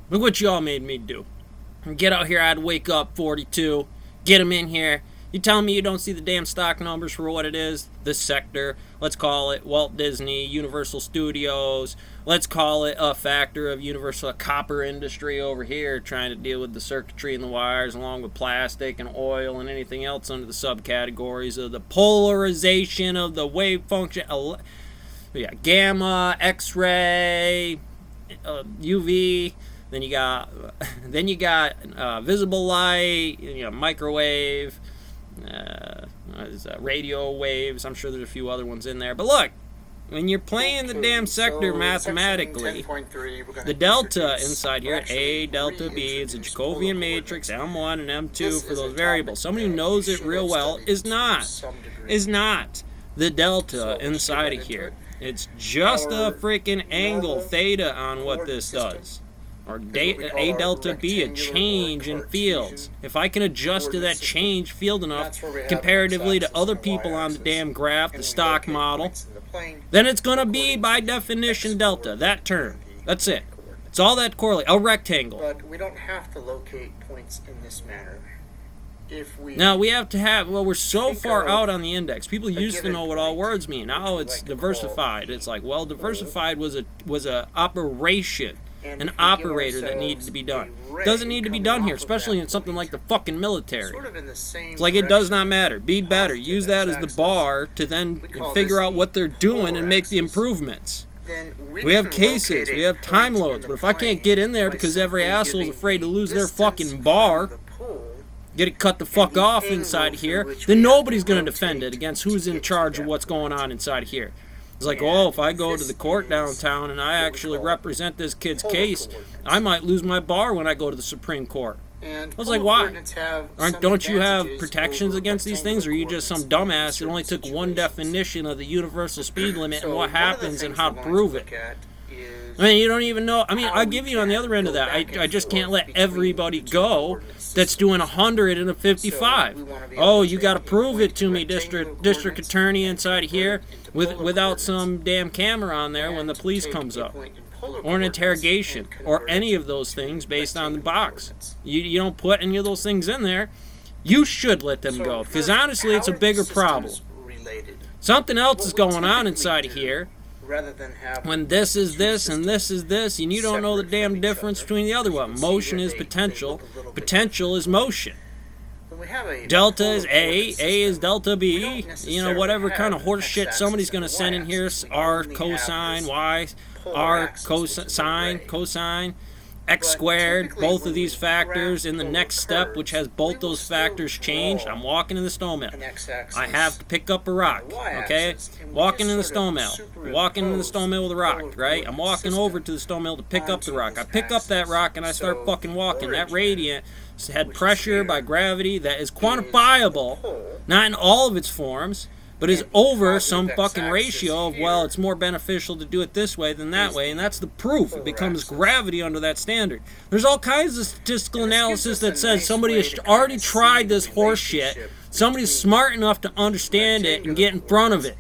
Look what y'all made me do. Get out here, I'd wake up 42, get them in here. You telling me you don't see the damn stock numbers for what it is? This sector, let's call it Walt Disney, Universal Studios, let's call it a factor of Universal copper industry over here trying to deal with the circuitry and the wires along with plastic and oil and anything else under the subcategories of the polarization of the wave function. Gamma, X-ray, UV. Then you got visible light, microwave, radio waves. I'm sure there's a few other ones in there. But look, when you're playing the damn sector mathematically, the delta inside here, A, delta B, it's a Jacobian matrix, M1 and M2 for those variables. Somebody who knows it real well is not the delta inside of here. It's just a freaking angle theta on what this does. Or A delta B, a change in fields. If I can adjust to that change field enough comparatively to other people on the damn graph, the stock model, then it's going to be, by definition, delta, that term. That's it. It's all that correlate. A rectangle. But we don't have to locate points in this manner. Now we have to have, well, we're so far out on the index. People used to know what all words mean. Now it's diversified. It's like, well, diversified was a operation. An operator that needed to be done. Doesn't need to be done here, especially in something like the fucking military. It's like it does not matter. Be better. Use that as the bar to then figure out what they're doing and make the improvements. We have cases, we have time loads, but if I can't get in there because every asshole is afraid to lose their fucking bar, get it cut the fuck off inside here, then nobody's going to defend it against who's in charge of what's going on inside here. It's like, oh, if I go to the court downtown and I actually represent this kid's case, I might lose my bar when I go to the Supreme Court. I was like, why? Don't you have protections against these things, or are you just some dumbass that only took one definition of the universal speed limit and what happens and how to prove it? I mean, you don't even know. I mean, I'll give you on the other end of that. I just can't let everybody go that's doing 100 and a 55. Oh, you got to prove it to me, district attorney inside here, without some damn camera on there when the police comes up, or an interrogation, or any of those things based on the box. You don't put any of those things in there. You should let them go, because honestly, it's a bigger problem. Something else is going on inside of here. When this is this and this is this, and you don't know the damn difference between the other one. Motion is potential. Potential is motion. Delta is A is delta B. Whatever kind of horse shit somebody's going to send in here. R cosine, Y, R cosine, X squared, both of these factors in the next step, which has both those factors changed. I'm walking in the snowmelt. I have to pick up a rock, okay? Walking in the snowmelt. Walking in the snowmelt with a rock, right? I'm walking over to the snowmelt to pick up the rock. I pick up that rock and I start fucking walking. That radiant had pressure by gravity that is quantifiable, not in all of its forms, but is over some fucking ratio of, well, it's more beneficial to do it this way than that way, and that's the proof. It becomes gravity under that standard. There's all kinds of statistical analysis that says somebody has already tried this horse shit. Somebody's smart enough to understand it and get in front of it.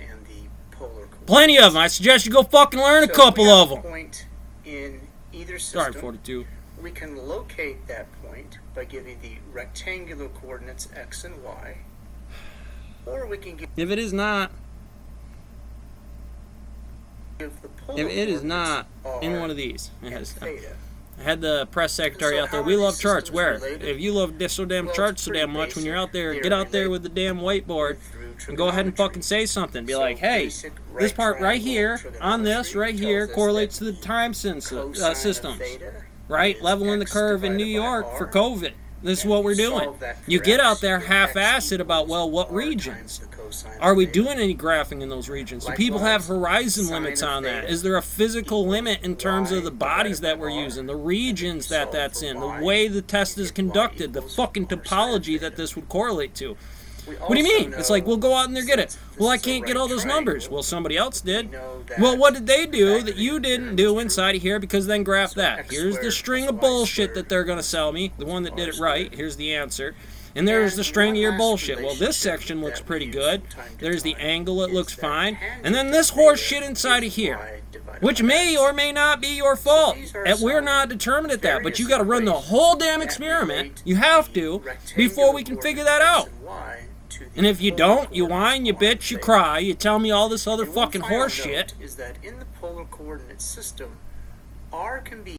Plenty of them. I suggest you go fucking learn a couple of them. Sorry, 42. We can locate that point by giving the rectangular coordinates x and y. Or we can give if it is not in one of these. I had the press secretary out there. We love charts. Where? If you love this so damn charts so damn much, when you're out there, get out there with the damn whiteboard and go ahead and fucking say something. Be like, hey, this part right here, on this right here, correlates to the time systems. Right? Leveling the curve in New York for COVID. This is what we're doing. You get out there half-assed about, well, what regions? Are we doing any graphing in those regions? Do people have horizon limits on that? Is there a physical limit in terms of the bodies that we're using, the regions that that's in, the way the test is conducted, the fucking topology that this would correlate to? What do you mean? It's like, we'll go out and get it. Well, I can't get all those numbers. Well, somebody else did. Well, what did they do that you didn't do inside of here? Because then graph that. Here's the string of bullshit that they're going to sell me. The one that did it right. Here's the answer. And there's the string of your bullshit. Well, this section looks pretty good. There's the angle. It looks fine. And then this horse shit inside of here. divided Which by may x. or may not be your fault. these are And we're some not determined at that, but you various got to run the equations whole damn that experiment. relate You have the to rectangular before we can figure that coordinates out. x and y to the And if you polar don't, you whine, you coordinate bitch, you plane. cry, you tell me all this other And one fucking final horse shit. note is that in the polar coordinate system, r can be